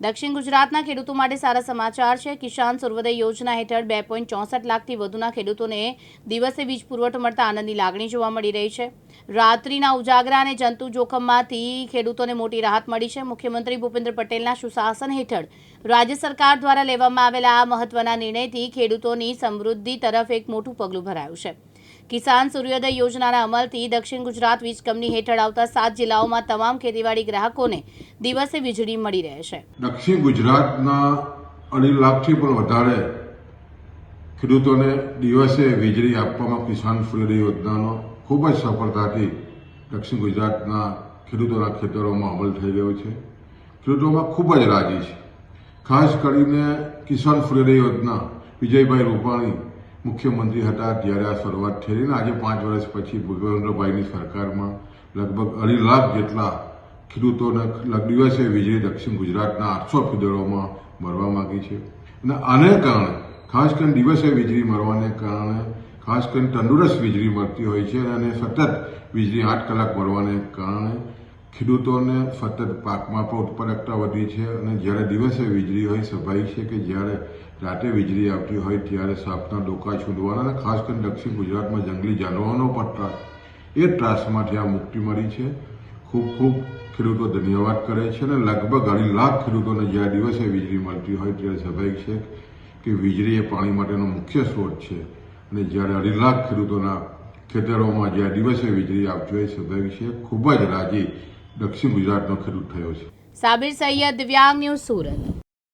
દક્ષિણ ગુજરાતના ખેડૂતો માટે સારા સમાચાર છે। કિસાન સૂર્યોદય યોજના હેઠળ 2.64 લાખથી વધુના ખેડૂતોને દિવસે વીજ પુરવઠો મળતા આનંદની લાગણી જોવા મળી રહી છે। રાત્રિના ઉજાગરા અને જંતુ જોખમમાંથી ખેડૂતોને મોટી રાહત મળી છે। મુખ્યમંત્રી ભૂપેન્દ્ર પટેલના સુશાસન હેઠળ રાજ્ય સરકાર દ્વારા લેવામાં આવેલા આ મહત્વના નિર્ણયથી ખેડૂતોની સમૃદ્ધિ તરફ એક મોટું પગલું ભરાયું છે। કિસાન સૂર્યોદય યોજનાના અમલથી દક્ષિણ ગુજરાત વીજ કંપની હેઠળ આવતા 7 જિલ્લાઓમાં તમામ ખેતીવાડી ગ્રાહકોને દિવસે વીજળી મળી રહેશે। દક્ષિણ ગુજરાતના 2.5 લાખથી પણ વધારે ખેડૂતોને દિવસે વીજળી આપવામાં કિસાન સૂર્યોદય યોજનાનો ખૂબ જ સફળતાથી દક્ષિણ ગુજરાતના ખેડૂતોના ખેતરોમાં અમલ થઈ રહ્યો છે। ખેડૂતોમાં ખૂબ જ રાજી છે। ખાસ કરીને કિસાન સૂર્યોદય યોજના વિજયભાઈ રૂપાણી મુખ્યમંત્રી હતા ત્યારે આ શરૂઆત થઈ અને આજે 5 વર્ષ પછી ભૂપેન્દ્રભાઈની સરકારમાં લગભગ 2.5 લાખ જેટલા ખેડૂતોને દિવસે વીજળી દક્ષિણ ગુજરાતના 800 ફીડરોમાં મળવા માંગી છે। અને આને કારણે ખાસ કરીને દિવસે વીજળી મળવાને કારણે ખાસ કરીને તંદુરસ્ત વીજળી મળતી હોય છે અને સતત વીજળી 8 કલાક મળવાને કારણે ખેડૂતોને સતત પાકમાં પણ ઉત્પાદકતા વધી છે। અને જ્યારે દિવસે વીજળી હોય સ્વાભાવિક છે કે જ્યારે રાતે વીજળી આવતી હોય ત્યારે સાપના ડોકા છૂંદવાના અને ખાસ કરીને દક્ષિણ ગુજરાતમાં જંગલી જાનવરોનો પણ એ ત્રાસમાંથી આ મુક્તિ મળી છે। ખૂબ ખૂબ ખેડૂતો ધન્યવાદ કરે છે અને લગભગ 2.5 લાખ ખેડૂતોને જ્યારે દિવસે વીજળી મળતી હોય ત્યારે સ્વાભાવિક છે કે વીજળી એ પાણી માટેનો મુખ્ય સ્ત્રોત છે અને જ્યારે 2.5 લાખ ખેડૂતોના ખેતરોમાં જ્યારે દિવસે વીજળી આવતી હોય સ્વાભાવિક છે ખૂબ જ રાજી દક્ષિણ ગુજરાતનો ખેડૂત થયો છે। સાબિર સૈયદ, દિવ્યાંગ ન્યૂઝ, સુરત।